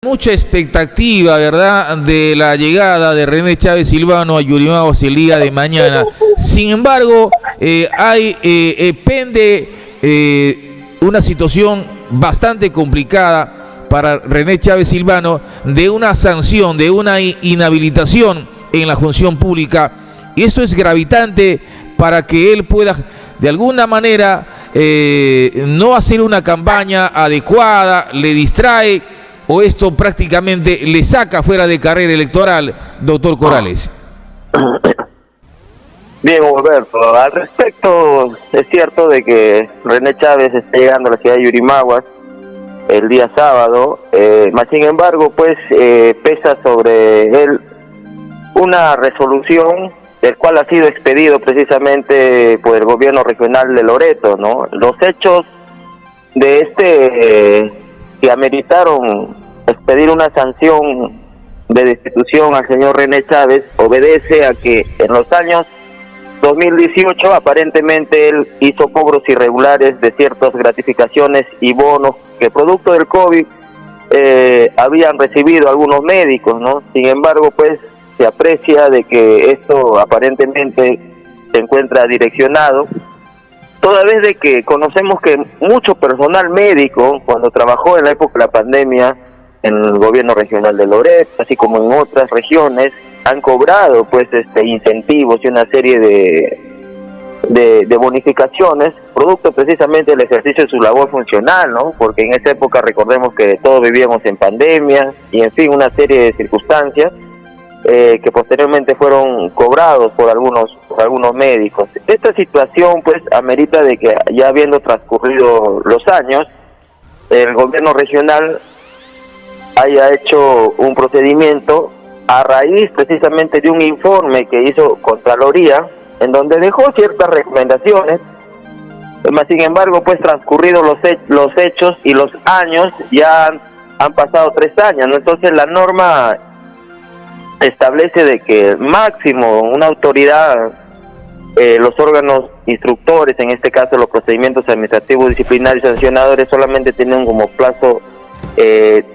Mucha expectativa, ¿verdad?, de la llegada de René Chávez Silvano a Yurimaguas el día de mañana. Sin embargo, pende una situación bastante complicada para René Chávez Silvano de una sanción, de una inhabilitación en la función pública. Y esto es gravitante para que él pueda, de alguna manera, no hacer una campaña adecuada, le distrae, o esto prácticamente le saca fuera de carrera electoral, doctor Corrales. Bien, Alberto, al respecto es cierto de que René Chávez está llegando a la ciudad de Yurimaguas el día sábado, mas sin embargo pues pesa sobre él una resolución del cual ha sido expedido precisamente por el gobierno regional de Loreto, ¿no? Los hechos de que ameritaron expedir una sanción de destitución al señor René Chávez obedece a que en los años 2018 aparentemente él hizo cobros irregulares de ciertas gratificaciones y bonos que producto del COVID habían recibido algunos médicos, ¿no? Sin embargo, pues se aprecia de que esto aparentemente se encuentra direccionado, toda vez de que conocemos que mucho personal médico, cuando trabajó en la época de la pandemia en el gobierno regional de Loreto, así como en otras regiones, han cobrado pues incentivos y una serie de bonificaciones, producto precisamente del ejercicio de su labor funcional, ¿no? Porque en esa época recordemos que todos vivíamos en pandemia y en fin, una serie de circunstancias que posteriormente fueron cobrados por algunos médicos. Esta situación pues amerita de que ya habiendo transcurrido los años, el gobierno regional haya hecho un procedimiento a raíz precisamente de un informe que hizo Contraloría, en donde dejó ciertas recomendaciones, mas sin embargo pues transcurridos los hechos y los años, ya han pasado 3 años, ¿no? Entonces la norma establece de que máximo una autoridad, los órganos instructores, en este caso los procedimientos administrativos, disciplinarios y sancionadores, solamente tienen como plazo 3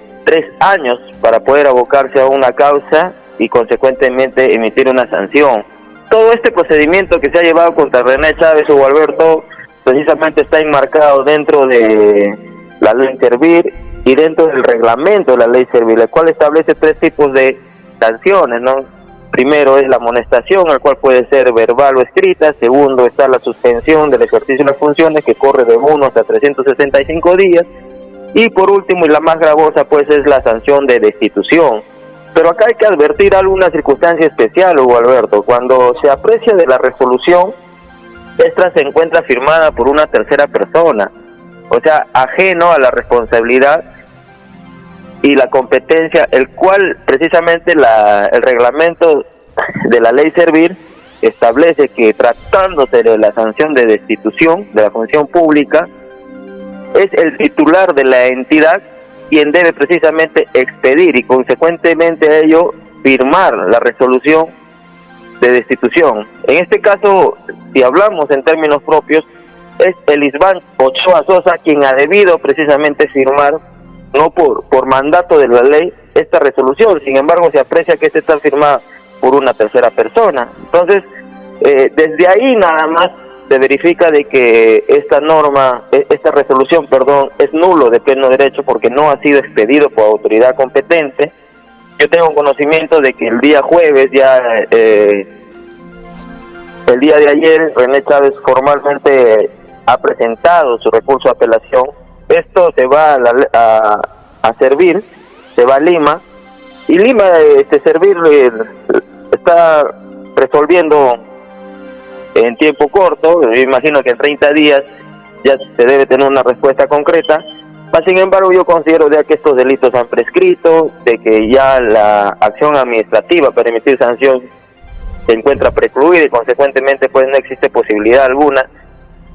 años para poder abocarse a una causa y consecuentemente emitir una sanción. Todo este procedimiento que se ha llevado contra René Chávez o Alberto precisamente está enmarcado dentro de la ley Servir y dentro del reglamento de la ley Servir, el cual establece 3 tipos de sanciones, ¿no? Primero es la amonestación, el cual puede ser verbal o escrita. Segundo está la suspensión del ejercicio de las funciones, que corre de 1 hasta 365 días. Y por último, y la más gravosa, pues es la sanción de destitución. Pero acá hay que advertir alguna circunstancia especial, Hugo Alberto. Cuando se aprecia de la resolución, esta se encuentra firmada por una tercera persona, o sea, ajeno a la responsabilidad y la competencia, el cual precisamente el reglamento de la ley Servir establece que tratándose de la sanción de destitución de la función pública, es el titular de la entidad quien debe precisamente expedir y consecuentemente a ello firmar la resolución de destitución. En este caso, si hablamos en términos propios, es Elisban Ochoa Sosa quien ha debido precisamente firmar, no por mandato de la ley, esta resolución. Sin embargo, se aprecia que esta está firmada por una tercera persona. Entonces, desde ahí nada más se verifica de que esta resolución, es nulo de pleno derecho porque no ha sido expedido por autoridad competente. Yo tengo conocimiento de que el día jueves, el día de ayer, René Chávez formalmente ha presentado su recurso de apelación. Esto se va a Servir, se va a Lima, y Lima, Servir está resolviendo en tiempo corto. Yo imagino que en 30 días ya se debe tener una respuesta concreta. Sin embargo, yo considero ya que estos delitos han prescrito, de que ya la acción administrativa para emitir sanción se encuentra precluida y consecuentemente pues no existe posibilidad alguna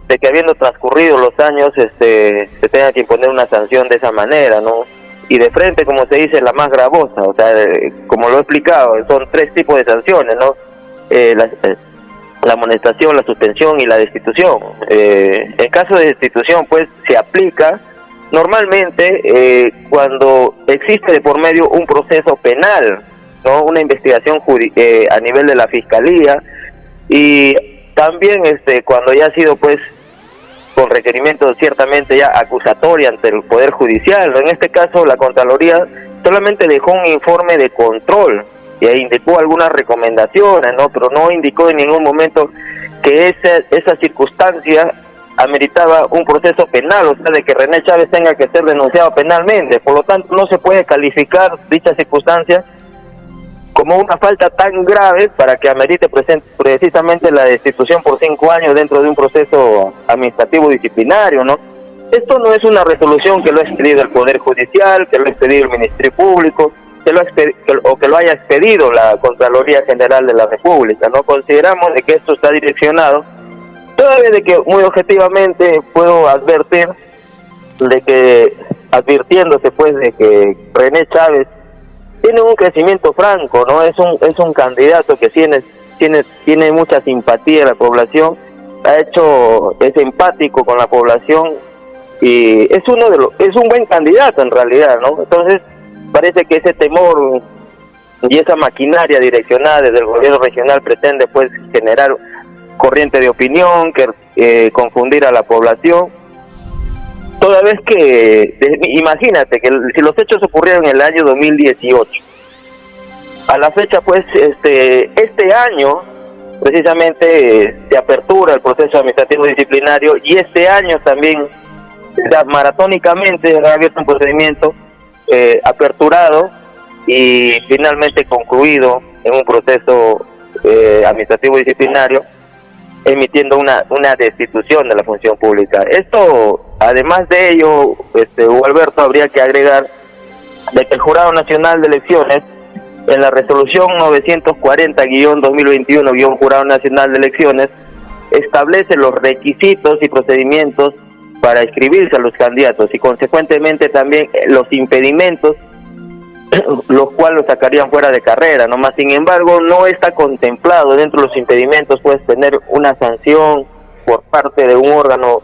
de que habiendo transcurrido los años se tenga que imponer una sanción de esa manera, ¿no? Y de frente, como se dice, la más gravosa, o sea, como lo he explicado, son 3 tipos de sanciones, ¿no? La amonestación, la suspensión y la destitución. En caso de destitución, pues se aplica normalmente cuando existe de por medio un proceso penal, ¿no? Una investigación a nivel de la fiscalía, y también cuando ya ha sido pues con requerimiento ciertamente ya acusatoria ante el Poder Judicial, ¿no? En este caso la Contraloría solamente dejó un informe de control y indicó algunas recomendaciones, ¿no? Pero no indicó en ningún momento que esa circunstancia ameritaba un proceso penal, o sea, de que René Chávez tenga que ser denunciado penalmente. Por lo tanto, no se puede calificar dicha circunstancia como una falta tan grave para que amerite precisamente la destitución por 5 años dentro de un proceso administrativo disciplinario, ¿no? Esto no es una resolución que lo ha expedido el Poder Judicial, que lo ha expedido el Ministerio Público, que lo haya expedido la Contraloría General de la República, ¿no? Consideramos de que esto está direccionado, todavía de que muy objetivamente puedo advertir de que, advirtiéndose pues de que René Chávez tiene un crecimiento franco, ¿no? Es un candidato que tiene mucha simpatía en la población, es empático con la población y es un buen candidato en realidad, ¿no? Entonces parece que ese temor y esa maquinaria direccionada desde el gobierno regional pretende pues generar corriente de opinión, confundir a la población, toda vez que, imagínate que si los hechos ocurrieron en el año 2018, a la fecha pues este año precisamente se apertura el proceso administrativo disciplinario y este año también maratónicamente ha abierto un procedimiento aperturado y finalmente concluido en un proceso administrativo disciplinario, emitiendo una destitución de la función pública. Esto, además de ello, Hugo Alberto, habría que agregar de que el Jurado Nacional de Elecciones, en la resolución 940-2021, Jurado Nacional de Elecciones, establece los requisitos y procedimientos para inscribirse a los candidatos y consecuentemente también los impedimentos los cuales lo sacarían fuera de carrera, ¿no? Más sin embargo, no está contemplado dentro de los impedimentos pues tener una sanción por parte de un órgano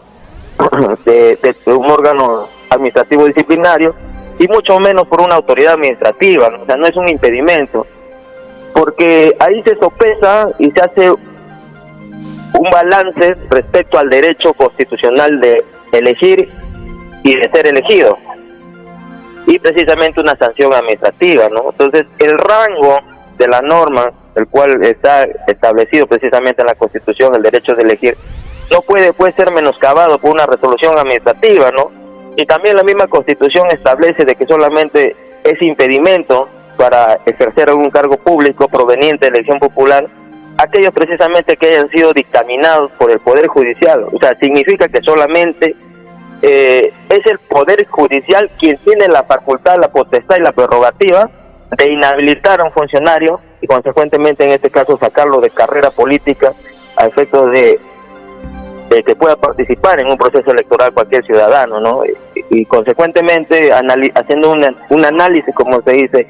de un órgano administrativo disciplinario y mucho menos por una autoridad administrativa, ¿no? O sea, no es un impedimento, porque ahí se sopesa y se hace un balance respecto al derecho constitucional de elegir y de ser elegido, y precisamente una sanción administrativa, ¿no? Entonces, el rango de la norma, el cual está establecido precisamente en la Constitución, el derecho de elegir, no puede ser menoscabado por una resolución administrativa, ¿no? Y también la misma Constitución establece de que solamente es impedimento para ejercer algún cargo público proveniente de elección popular aquellos precisamente que hayan sido dictaminados por el Poder Judicial. O sea, significa que solamente es el Poder Judicial quien tiene la facultad, la potestad y la prerrogativa de inhabilitar a un funcionario y consecuentemente en este caso sacarlo de carrera política a efectos de que pueda participar en un proceso electoral cualquier ciudadano, ¿no? Y consecuentemente haciendo un análisis, como se dice,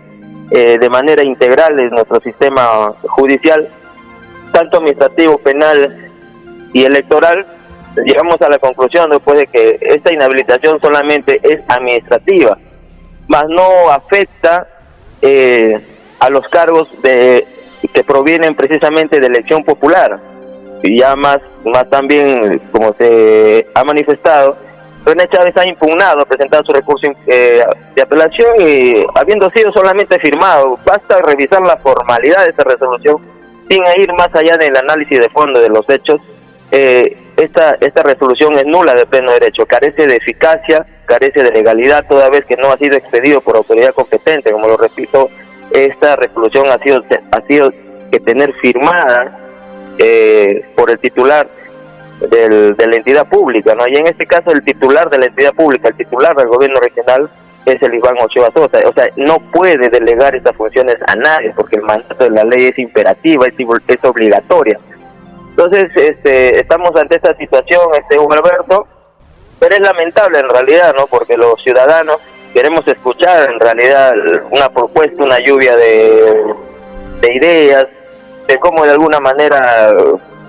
de manera integral de nuestro sistema judicial, tanto administrativo, penal y electoral, llegamos a la conclusión después de que esta inhabilitación solamente es administrativa, más no afecta a los cargos que provienen precisamente de elección popular. Y ya más también, como se ha manifestado, René Chávez ha impugnado, ha presentado su recurso de apelación y habiendo sido solamente firmado, basta revisar la formalidad de esta resolución sin ir más allá del análisis de fondo de los hechos. Esta resolución es nula de pleno derecho, carece de eficacia, carece de legalidad, toda vez que no ha sido expedido por autoridad competente. Como lo repito, esta resolución ha sido que tener firmada por el titular de la entidad pública, ¿no? Y en este caso el titular de la entidad pública, el titular del gobierno regional, es el Iván Ochoa Sosa. O sea, no puede delegar estas funciones a nadie porque el mandato de la ley es imperativa, es obligatoria. Entonces, estamos ante esta situación, Hugo Alberto, pero es lamentable en realidad, ¿no? Porque los ciudadanos queremos escuchar en realidad una propuesta, una lluvia de ideas, de cómo de alguna manera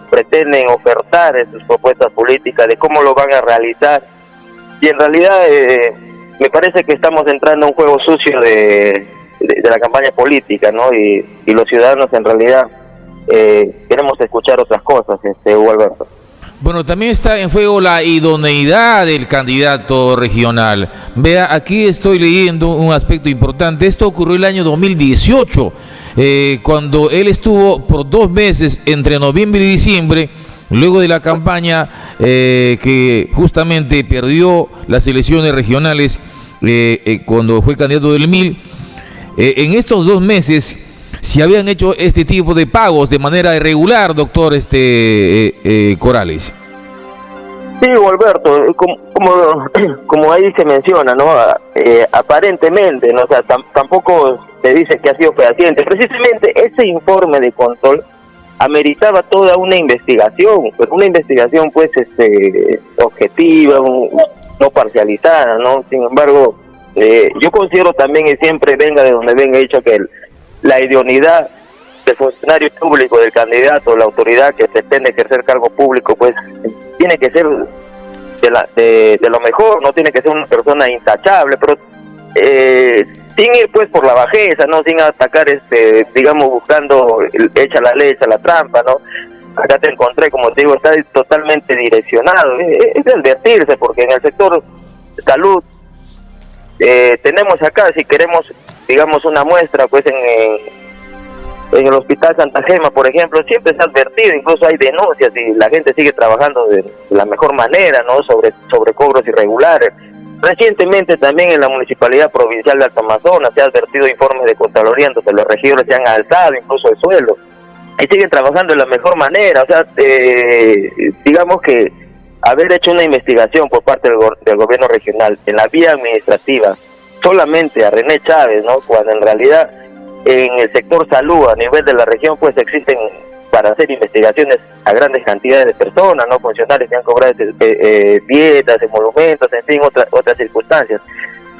pretenden ofertar sus propuestas políticas, de cómo lo van a realizar. Y en realidad me parece que estamos entrando a un juego sucio de la campaña política, ¿no? Y los ciudadanos en realidad queremos escuchar otras cosas, Hugo Alberto. Bueno, también está en juego la idoneidad del candidato regional. Vea, aquí estoy leyendo un aspecto importante. Esto ocurrió el año 2018, cuando él estuvo por 2 meses entre noviembre y diciembre, luego de la campaña que justamente perdió las elecciones regionales cuando fue candidato del MIL. En estos 2 meses se habían hecho este tipo de pagos de manera irregular, doctor Corales. Sí, Alberto, como ahí se menciona, ¿no? Aparentemente, ¿no? O sea, tampoco se dice que ha sido fehaciente. Precisamente ese informe de control ameritaba toda una investigación, pero una investigación pues objetiva, no parcializada, ¿no? Sin embargo, yo considero también, y siempre venga de donde venga, he dicho que la idoneidad del funcionario público, del candidato, la autoridad que pretende ejercer cargo público, pues tiene que ser de lo mejor, no tiene que ser una persona intachable, pero sin ir pues por la bajeza, no, sin atacar digamos, buscando echa la ley, echa la trampa, ¿no? Acá te encontré, como te digo, está totalmente direccionado, es de advertirse, porque en el sector salud tenemos acá, si queremos, digamos, una muestra, pues en el Hospital Santa Gema, por ejemplo, siempre se ha advertido, incluso hay denuncias y la gente sigue trabajando de la mejor manera, ¿no? Sobre cobros irregulares. Recientemente también en la Municipalidad Provincial de Alto Amazonas se ha advertido informes de Contraloría donde los regidores se han alzado incluso el sueldo y siguen trabajando de la mejor manera. O sea, digamos que haber hecho una investigación por parte del gobierno regional en la vía administrativa solamente a René Chávez, ¿no? Cuando en realidad en el sector salud a nivel de la región pues existen para hacer investigaciones a grandes cantidades de personas, no funcionarios que han cobrado dietas, emolumentos, en fin, otras circunstancias.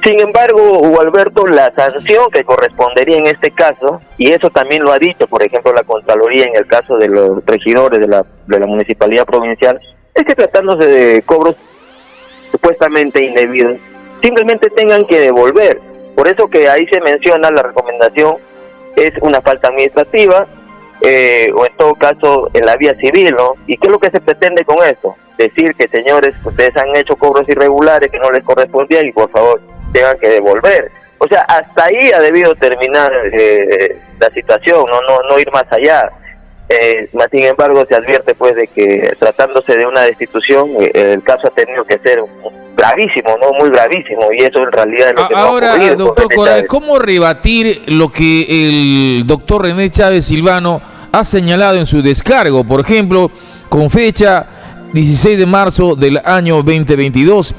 Sin embargo, Hugo Alberto, la sanción que correspondería en este caso, y eso también lo ha dicho, por ejemplo, la Contraloría en el caso de los regidores de la Municipalidad Provincial, es que tratándose de cobros supuestamente indebidos, simplemente tengan que devolver. Por eso que ahí se menciona la recomendación, es una falta administrativa, o en todo caso en la vía civil, ¿no? ¿Y qué es lo que se pretende con esto? Decir que, señores, ustedes han hecho cobros irregulares que no les correspondían y por favor tengan que devolver. O sea, hasta ahí ha debido terminar la situación, no ir más allá. Sin embargo, se advierte pues de que tratándose de una destitución, el caso ha tenido que ser gravísimo, ¿no? Muy gravísimo, y eso en realidad es lo que ahora, no ha doctor Corales, ¿cómo rebatir lo que el doctor René Chávez Silvano ha señalado en su descargo? Por ejemplo, con fecha 16 de marzo del año 2022,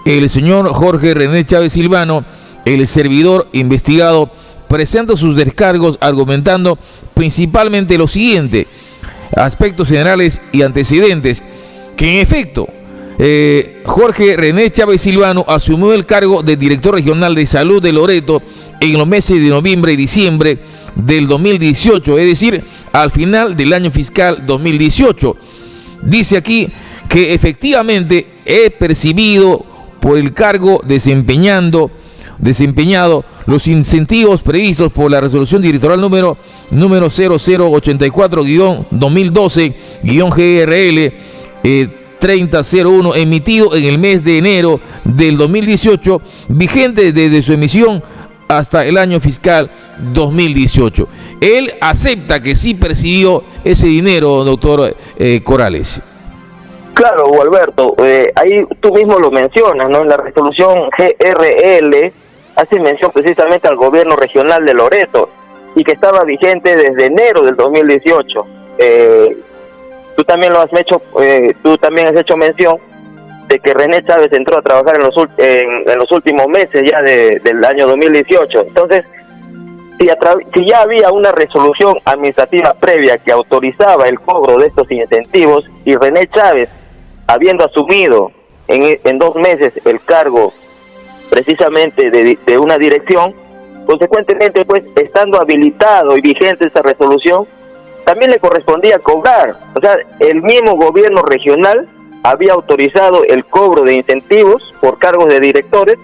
el señor Jorge René Chávez Silvano, el servidor investigado, presenta sus descargos argumentando principalmente lo siguiente: aspectos generales y antecedentes, que en efecto Jorge René Chávez Silvano asumió el cargo de director regional de salud de Loreto en los meses de noviembre y diciembre del 2018, es decir, al final del año fiscal 2018. Dice aquí que efectivamente he percibido por el cargo desempeñado los incentivos previstos por la resolución directoral número 0084-2012-GRL 3001, emitido en el mes de enero del 2018, vigente desde su emisión hasta el año fiscal 2018. Él acepta que sí percibió ese dinero, doctor Corales. Claro, Hugo Alberto, ahí tú mismo lo mencionas, ¿no? En la resolución GRL hace mención precisamente al gobierno regional de Loreto y que estaba vigente desde enero del 2018. Tú también has hecho mención de que René Chávez entró a trabajar en los últimos meses ya del año 2018. Entonces, si ya había una resolución administrativa previa que autorizaba el cobro de estos incentivos y René Chávez, habiendo asumido en 2 meses el cargo precisamente de una dirección, consecuentemente, pues, estando habilitado y vigente esa resolución, también le correspondía cobrar. O sea, el mismo gobierno regional había autorizado el cobro de incentivos por cargos de directores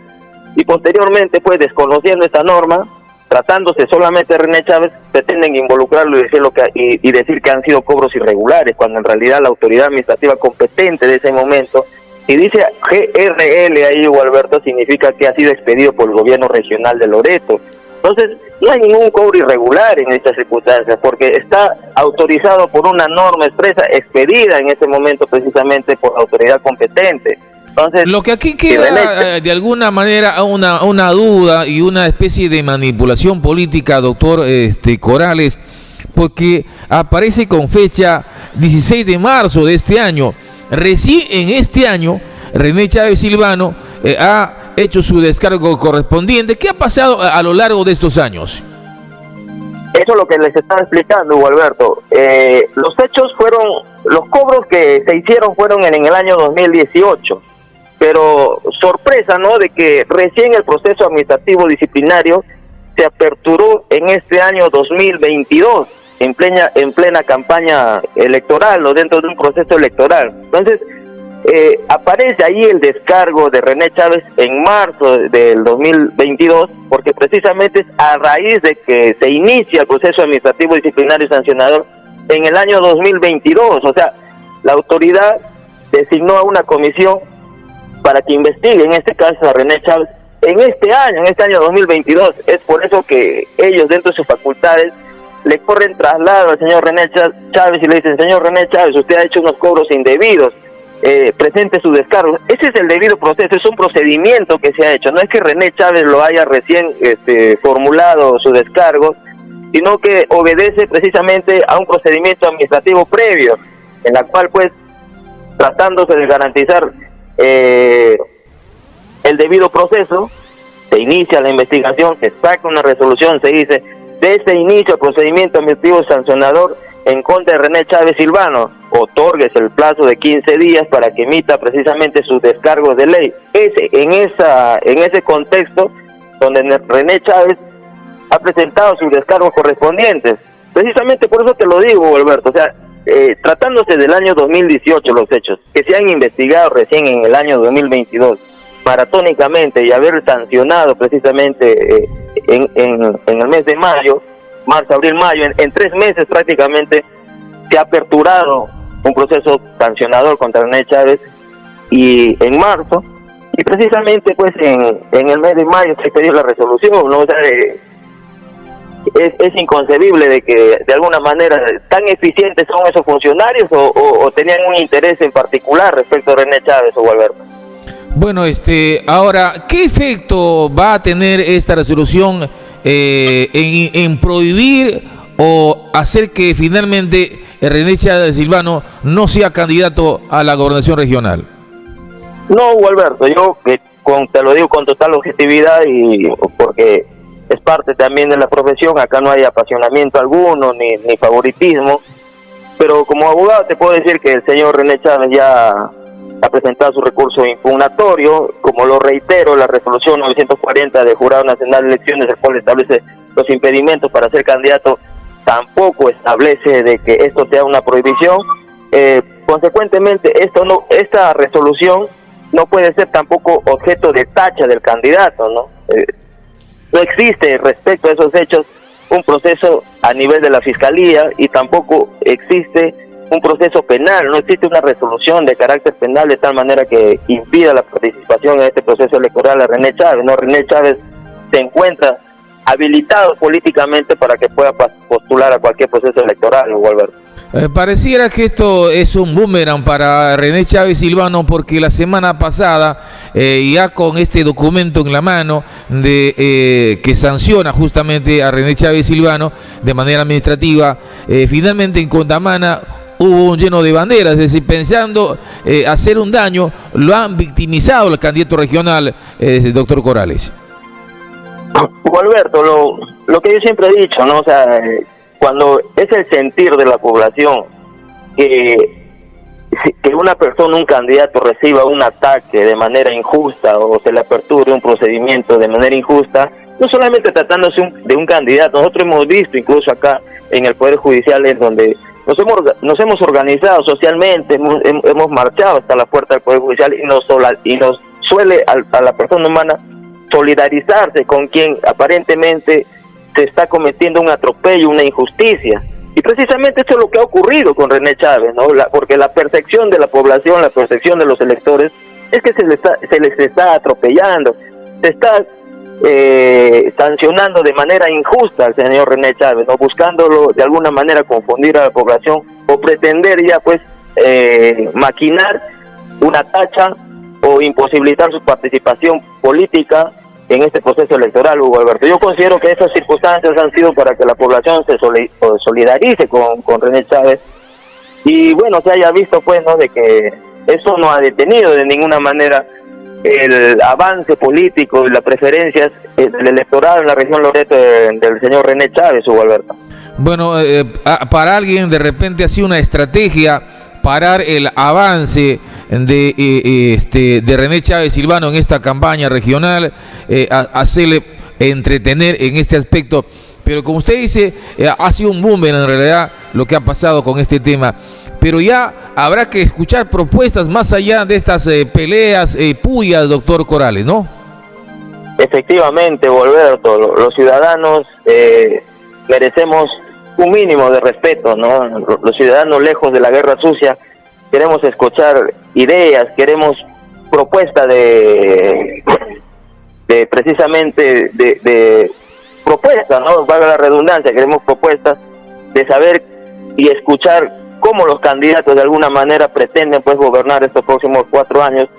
y posteriormente, pues, desconociendo esta norma, tratándose solamente de René Chávez, pretenden involucrarlo y decir que han sido cobros irregulares, cuando en realidad la autoridad administrativa competente de ese momento, si dice GRL ahí, Hugo Alberto, significa que ha sido expedido por el gobierno regional de Loreto. Entonces, no hay ningún cobro irregular en estas circunstancias, porque está autorizado por una norma expresa, expedida en ese momento precisamente por la autoridad competente. Entonces, lo que aquí queda de alguna manera una duda y una especie de manipulación política, doctor Corales, porque aparece con fecha 16 de marzo de este año. Recién en este año, René Chávez Silvano ha hecho su descargo correspondiente. ¿Qué ha pasado a lo largo de estos años? Eso es lo que les estaba explicando, Hugo Alberto. Los hechos los cobros que se hicieron fueron en el año 2018. Pero sorpresa, ¿no?, de que recién el proceso administrativo disciplinario se aperturó en este año 2022, en plena campaña electoral o dentro de un proceso electoral. Entonces, aparece ahí el descargo de René Chávez en marzo del 2022, porque precisamente es a raíz de que se inicia el proceso administrativo disciplinario y sancionador en el año 2022. O sea, la autoridad designó a una comisión para que investigue en este caso a René Chávez en este año 2022. Es por eso que ellos, dentro de sus facultades, le corren traslado al señor René Chávez y le dicen: señor René Chávez, usted ha hecho unos cobros indebidos, presente su descargo. Ese es el debido proceso, es un procedimiento que se ha hecho. No es que René Chávez lo haya recién formulado su descargo, sino que obedece precisamente a un procedimiento administrativo previo, en la cual, pues, tratándose de garantizar el debido proceso, se inicia la investigación, se saca una resolución, se dice: de este inicio el procedimiento administrativo sancionador en contra de René Chávez Silvano, otórguese el plazo de 15 días para que emita precisamente sus descargos de ley. En ese contexto donde René Chávez ha presentado sus descargos correspondientes. Precisamente por eso te lo digo, Alberto, o sea, tratándose del año 2018 los hechos, que se han investigado recién en el año 2022, maratónicamente, y haber sancionado precisamente en el mes de mayo, marzo, abril, mayo, en 3 meses prácticamente se ha aperturado un proceso sancionador contra René Chávez, y en marzo, y precisamente pues en el mes de mayo se pidió la resolución, ¿no? O sea, es inconcebible de que de alguna manera tan eficientes son esos funcionarios o tenían un interés en particular respecto a René Chávez o Alberto. Bueno, ahora, ¿qué efecto va a tener esta resolución en prohibir o hacer que finalmente René Chávez Silvano no sea candidato a la gobernación regional? No, Alberto, yo te lo digo con total objetividad, y porque es parte también de la profesión, acá no hay apasionamiento alguno ni favoritismo, pero como abogado te puedo decir que el señor René Chávez ya ha presentado su recurso impugnatorio. Como lo reitero, la resolución 940 del Jurado Nacional de Elecciones, el cual establece los impedimentos para ser candidato, tampoco establece de que esto sea una prohibición. Consecuentemente, esta resolución no puede ser tampoco objeto de tacha del candidato, ¿no? No existe respecto a esos hechos un proceso a nivel de la Fiscalía, y tampoco existe un proceso penal, no existe una resolución de carácter penal de tal manera que impida la participación en este proceso electoral a René Chávez. No, René Chávez se encuentra habilitado políticamente para que pueda postular a cualquier proceso electoral, Alberto. Pareciera que esto es un boomerang para René Chávez Silvano, porque la semana pasada, ya con este documento en la mano que sanciona justamente a René Chávez Silvano de manera administrativa, finalmente en Condamana hubo un lleno de banderas, es decir, pensando hacer un daño, lo han victimizado el candidato regional, doctor Corales. Alberto, lo que yo siempre he dicho, ¿no? O sea, cuando es el sentir de la población que una persona, un candidato, reciba un ataque de manera injusta o se le aperture un procedimiento de manera injusta, no solamente tratándose de un candidato, nosotros hemos visto incluso acá en el Poder Judicial, en donde nos hemos organizado socialmente, hemos marchado hasta la puerta del Poder Judicial, y nos suele a la persona humana solidarizarse con quien aparentemente se está cometiendo un atropello, una injusticia. Y precisamente eso es lo que ha ocurrido con René Chávez, ¿no? Porque la percepción de la población, la percepción de los electores, es que se les está atropellando, se está sancionando de manera injusta al señor René Chávez, ¿no? Buscándolo de alguna manera confundir a la población o pretender ya pues maquinar una tacha o imposibilitar su participación política en este proceso electoral, Hugo Alberto. Yo considero que esas circunstancias han sido para que la población se solidarice con René Chávez y bueno, se haya visto pues, ¿no?, de que eso no ha detenido de ninguna manera el avance político y las preferencias del electorado en la región Loreto del señor René Chávez, Hugo Alberto. Bueno, para alguien de repente ha sido una estrategia parar el avance de René Chávez Silvano en esta campaña regional, hacerle entretener en este aspecto, pero como usted dice, ha sido un boom en realidad lo que ha pasado con este tema, pero ya habrá que escuchar propuestas más allá de estas peleas, pullas, doctor Corales, ¿no? Efectivamente, Alberto, los ciudadanos merecemos un mínimo de respeto, ¿no? Los ciudadanos, lejos de la guerra sucia, queremos escuchar ideas, queremos propuestas de precisamente de propuestas, ¿no? Valga la redundancia, queremos propuestas de saber y escuchar cómo los candidatos de alguna manera pretenden pues gobernar estos próximos 4 años,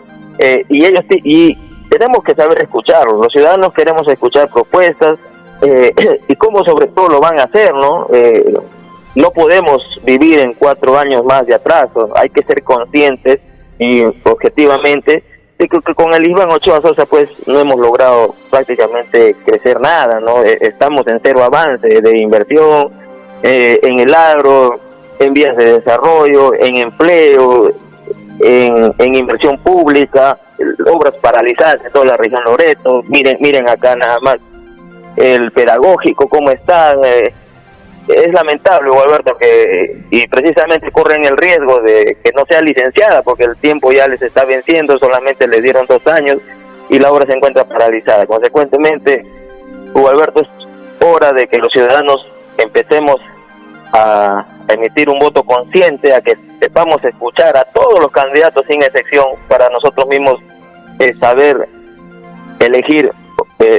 y tenemos que saber escucharlos. Los ciudadanos queremos escuchar propuestas y cómo sobre todo lo van a hacer, ¿no? No podemos vivir en 4 años más de atraso, hay que ser conscientes y objetivamente de que con el Iván Ochoa Sosa pues no hemos logrado prácticamente crecer nada, ¿no? Estamos en cero avance de inversión en el agro, en vías de desarrollo, en empleo, en inversión pública, obras paralizadas en toda la región Loreto. Miren acá nada más el pedagógico cómo está. Es lamentable, Alberto, y precisamente corren el riesgo de que no sea licenciada porque el tiempo ya les está venciendo, solamente les dieron 2 años y la obra se encuentra paralizada. Consecuentemente, Hugo Alberto, es hora de que los ciudadanos empecemos a emitir un voto consciente, a que sepamos escuchar a todos los candidatos sin excepción para nosotros mismos saber elegir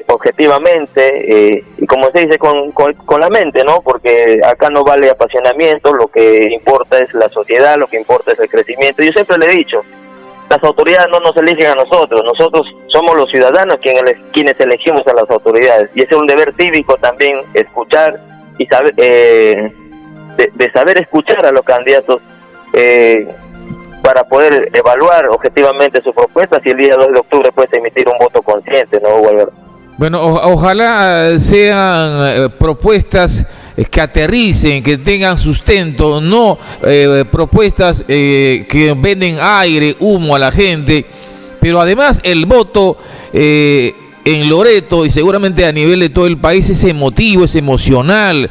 objetivamente y como se dice con la mente, ¿no? Porque acá no vale apasionamiento, lo que importa es la sociedad, lo que importa es el crecimiento. Yo siempre le he dicho, las autoridades no nos eligen a nosotros somos los ciudadanos quienes elegimos a las autoridades, y ese es un deber cívico también, escuchar y saber de saber escuchar a los candidatos para poder evaluar objetivamente sus propuestas y el día 2 de octubre pues emitir un voto consciente, ¿no, Walter? Bueno, ojalá sean propuestas que aterricen, que tengan sustento, no propuestas que venden aire, humo a la gente, pero además el voto en Loreto y seguramente a nivel de todo el país es emotivo, es emocional.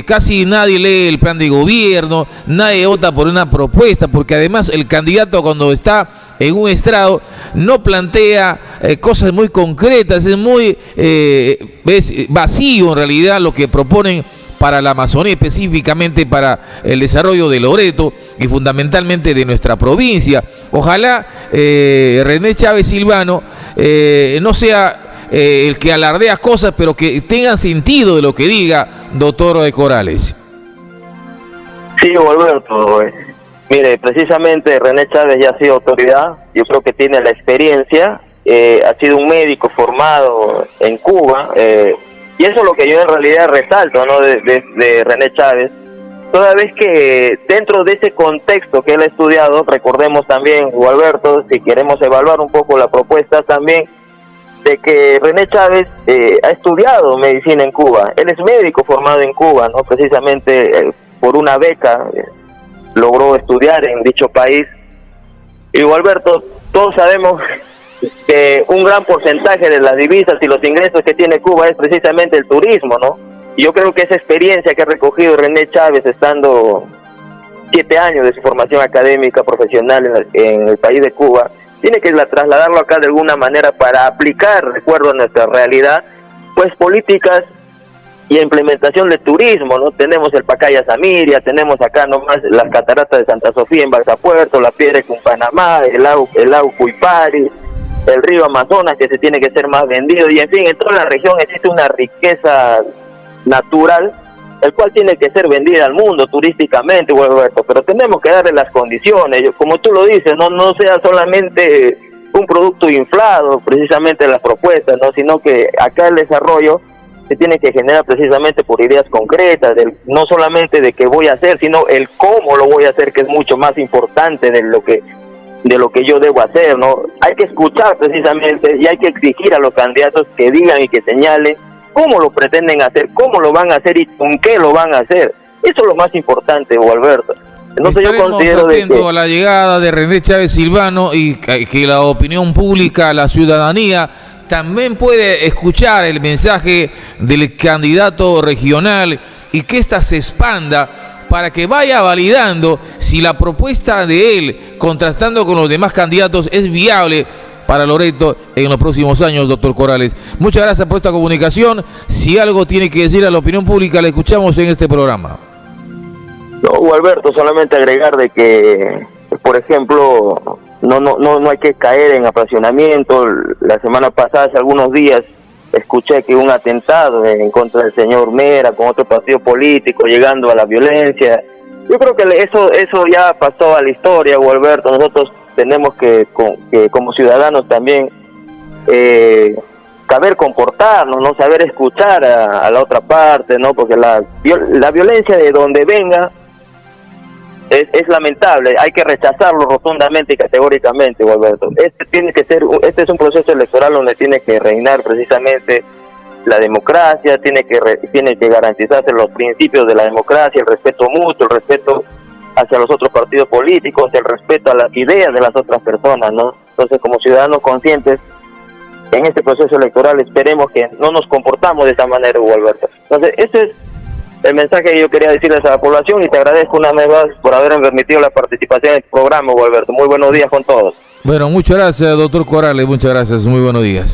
Casi nadie lee el plan de gobierno, nadie vota por una propuesta, porque además el candidato cuando está en un estrado no plantea cosas muy concretas, es muy vacío en realidad lo que proponen para la Amazonía, específicamente para el desarrollo de Loreto y fundamentalmente de nuestra provincia. Ojalá René Chávez Silvano no sea el que alardea cosas, pero que tengan sentido de lo que diga, doctor de Corales. Sí, Alberto, mire, precisamente René Chávez ya ha sido autoridad, yo creo que tiene la experiencia, ha sido un médico formado en Cuba, y eso es lo que yo en realidad resalto, ¿no?, de René Chávez, toda vez que dentro de ese contexto que él ha estudiado, recordemos también, Alberto, si queremos evaluar un poco la propuesta también, de que René Chávez ha estudiado medicina en Cuba, él es médico formado en Cuba, ¿no? Precisamente por una beca logró estudiar en dicho país. Y Alberto, todos sabemos que un gran porcentaje de las divisas y los ingresos que tiene Cuba es precisamente el turismo, ¿no? Y yo creo que esa experiencia que ha recogido René Chávez estando 7 años de su formación académica profesional en el país de Cuba, tiene que trasladarlo acá de alguna manera para aplicar, de acuerdo a nuestra realidad, pues políticas y implementación de turismo, ¿no? Tenemos el Pacaya Samiria, tenemos acá nomás las cataratas de Santa Sofía en Balsapuerto, la Piedra de Cumpanamá, el lago Cuipari, el río Amazonas, que se tiene que ser más vendido, y en fin, en toda la región existe una riqueza natural, el cual tiene que ser vendida al mundo turísticamente, Alberto, pero tenemos que darle las condiciones, como tú lo dices, no sea solamente un producto inflado, precisamente las propuestas, ¿no? Sino que acá el desarrollo se tiene que generar precisamente por ideas concretas, no solamente de qué voy a hacer, sino el cómo lo voy a hacer, que es mucho más importante de lo que yo debo hacer, ¿no? Hay que escuchar precisamente y hay que exigir a los candidatos que digan y que señalen cómo lo pretenden hacer, cómo lo van a hacer y con qué lo van a hacer. Eso es lo más importante, Alberto. Entonces yo considero a la llegada de René Chávez Silvano y que la opinión pública, la ciudadanía, también puede escuchar el mensaje del candidato regional y que ésta se expanda para que vaya validando si la propuesta de él, contrastando con los demás candidatos, es viable para Loreto en los próximos años, doctor Corrales. Muchas gracias por esta comunicación. Si algo tiene que decir a la opinión pública, le escuchamos en este programa. No, Alberto, solamente agregar de que, por ejemplo, no hay que caer en apasionamiento. La semana pasada, hace algunos días, escuché que un atentado en contra del señor Mera con otro partido político, llegando a la violencia. Yo creo que eso ya pasó a la historia, Alberto. Nosotros tenemos que como ciudadanos también saber comportarnos, no saber escuchar a la otra parte, no, porque la violencia de donde venga es lamentable, hay que rechazarlo rotundamente y categóricamente, Alberto. Este es un proceso electoral donde tiene que reinar precisamente la democracia, tiene que garantizarse los principios de la democracia, el respeto mutuo, el respeto hacia los otros partidos políticos, el respeto a las ideas de las otras personas, ¿no? Entonces, como ciudadanos conscientes en este proceso electoral, esperemos que no nos comportamos de esa manera, Alberto. Entonces, ese es el mensaje que yo quería decirles a la población y te agradezco una vez más por haberme permitido la participación en el programa, Alberto. Muy buenos días con todos. Bueno, muchas gracias, doctor Corrales, muchas gracias, muy buenos días.